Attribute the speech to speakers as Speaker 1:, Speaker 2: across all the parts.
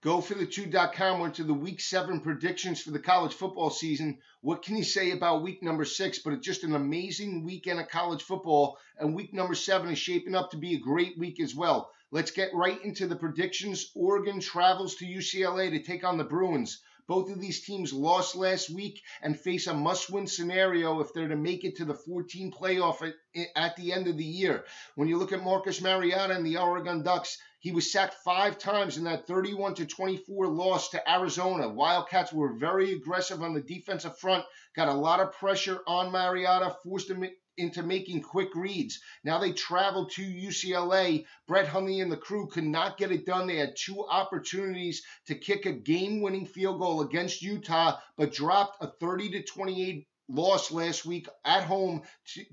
Speaker 1: GoForThe2.com went to the Week 7 predictions for the college football season. What can you say about week number 6? But it's just an amazing weekend of college football, and week number 7 is shaping up to be a great week as well. Let's get right into the predictions. Oregon travels to UCLA to take on the Bruins. Both of these teams lost last week and face a must-win scenario if they're to make it to the 14 playoff at the end of the year. When you look at Marcus Mariota and the Oregon Ducks, he was sacked 5 times in that 31-24 loss to Arizona. Wildcats were very aggressive on the defensive front, got a lot of pressure on Mariota, forced him into making quick reads. Now they travel to UCLA. Brett Hundley and the crew could not get it done. They had 2 opportunities to kick a game-winning field goal against Utah, but dropped a 30-28 loss last week at home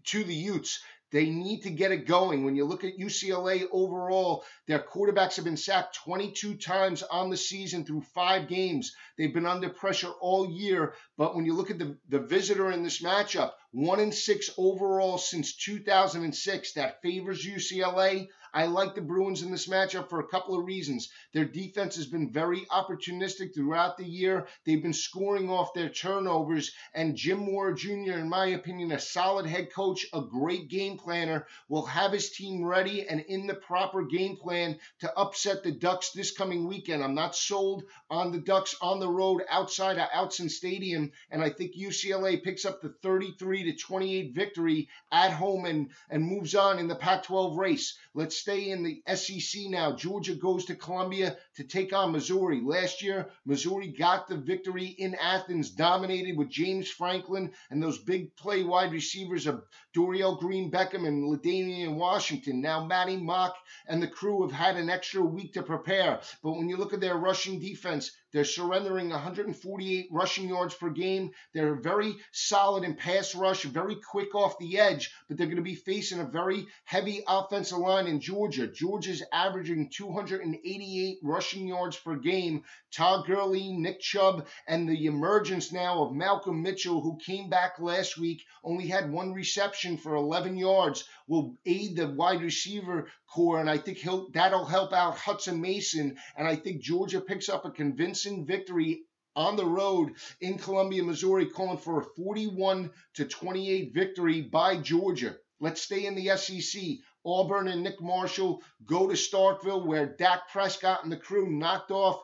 Speaker 1: to the Utes. They need to get it going. When you look at UCLA overall, their quarterbacks have been sacked 22 times on the season through 5 games. They've been under pressure all year. But when you look at the visitor in this matchup, 1-6 overall since 2006. That favors UCLA. I like the Bruins in this matchup for a couple of reasons. Their defense has been very opportunistic throughout the year. They've been scoring off their turnovers. And Jim Mora Jr., in my opinion, a solid head coach, a great game planner, will have his team ready and in the proper game plan to upset the Ducks this coming weekend. I'm not sold on the Ducks on the road outside of Autzen Stadium, and I think UCLA picks up the 33-28 victory at home and moves on in the Pac-12 race. Let's stay in the SEC now. Georgia goes to Columbia to take on Missouri. Last year, Missouri got the victory in Athens, dominated with James Franklin and those big play wide receivers of Dorial Green-Beckham and LaDainian Washington. Now Matty Mock and the crew have had an extra week to prepare. But when you look at their rushing defense, they're surrendering 148 rushing yards per game. They're very solid in pass rush, very quick off the edge, but they're going to be facing a very heavy offensive line in Georgia. Georgia's averaging 288 rushing yards per game. Todd Gurley, Nick Chubb, and the emergence now of Malcolm Mitchell, who came back last week, only had 1 reception for 11 yards, will aid the wide receiver core, and I think that'll help out Hudson Mason, and I think Georgia picks up a convincing victory on the road in Columbia, Missouri, calling for a 41-28 victory by Georgia. Let's stay in the SEC. Auburn and Nick Marshall go to Starkville, where Dak Prescott and the crew knocked off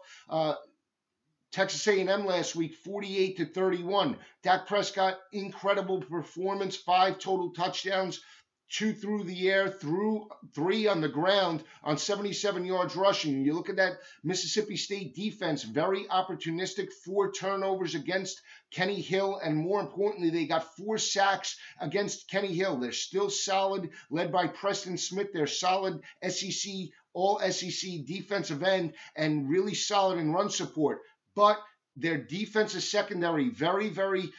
Speaker 1: Texas A&M last week, 48-31. Dak Prescott, incredible performance, 5 total touchdowns, 2 through the air, 3 on the ground on 77 yards rushing. You look at that Mississippi State defense, very opportunistic, 4 turnovers against Kenny Hill, and more importantly, they got 4 sacks against Kenny Hill. They're still solid, led by Preston Smith. They're solid SEC, all SEC defensive end, and really solid in run support. But their defensive secondary, very, very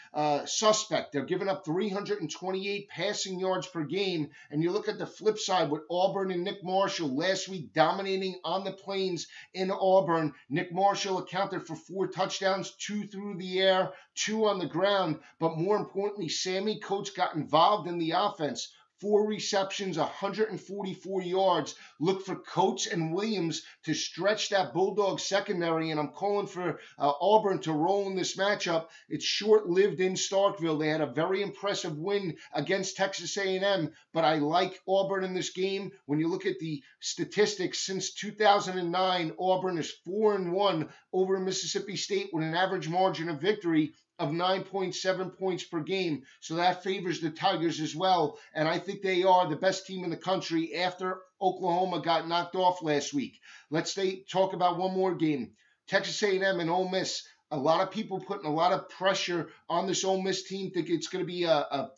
Speaker 1: suspect. They're giving up 328 passing yards per game. And you look at the flip side with Auburn and Nick Marshall last week dominating on the plains in Auburn. Nick Marshall accounted for 4 touchdowns, 2 through the air, 2 on the ground. But more importantly, Sammy Coates got involved in the offense. 4 receptions, 144 yards. Look for Coates and Williams to stretch that Bulldog secondary, and I'm calling for Auburn to roll in this matchup. It's short-lived in Starkville. They had a very impressive win against Texas A&M, but I like Auburn in this game. When you look at the statistics, since 2009, Auburn is 4-1 over Mississippi State with an average margin of victory of 9.7 points per game. So that favors the Tigers as well. And I think they are the best team in the country after Oklahoma got knocked off last week. Let's talk about one more game. Texas A&M and Ole Miss. A lot of people putting a lot of pressure on this Ole Miss team, think it's going to be a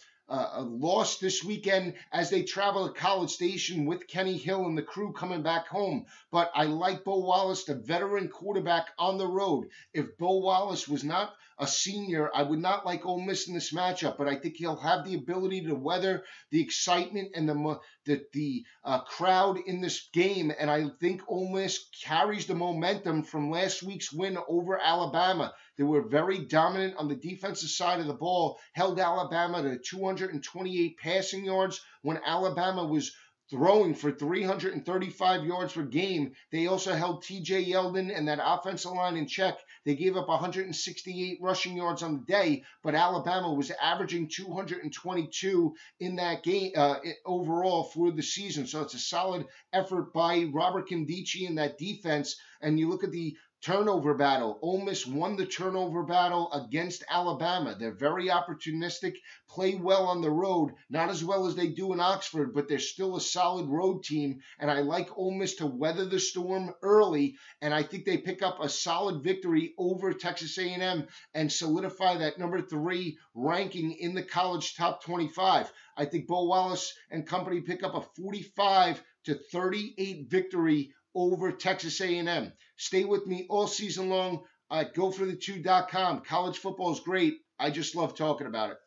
Speaker 1: loss this weekend as they travel to College Station with Kenny Hill and the crew coming back home. But I like Bo Wallace, the veteran quarterback, on the road. If Bo Wallace was not a senior, I would not like Ole Miss in this matchup, but I think he'll have the ability to weather the excitement and the crowd in this game, and I think Ole Miss carries the momentum from last week's win over Alabama. They were very dominant on the defensive side of the ball, held Alabama to 228 passing yards when Alabama was throwing for 335 yards per game. They also held TJ Yeldon and that offensive line in check. They gave up 168 rushing yards on the day, but Alabama was averaging 222 in that game overall for the season. So it's a solid effort by Robert Nkemdiche and that defense. And you look at the turnover battle. Ole Miss won the turnover battle against Alabama. They're very opportunistic, play well on the road, not as well as they do in Oxford, but they're still a solid road team. And I like Ole Miss to weather the storm early, and I think they pick up a solid victory over Texas A&M and solidify that number 3 ranking in the college top 25. I think Bo Wallace and company pick up a 45-38 victory over Texas A&M. Stay with me all season long at GoForThe2.com. College football is great. I just love talking about it.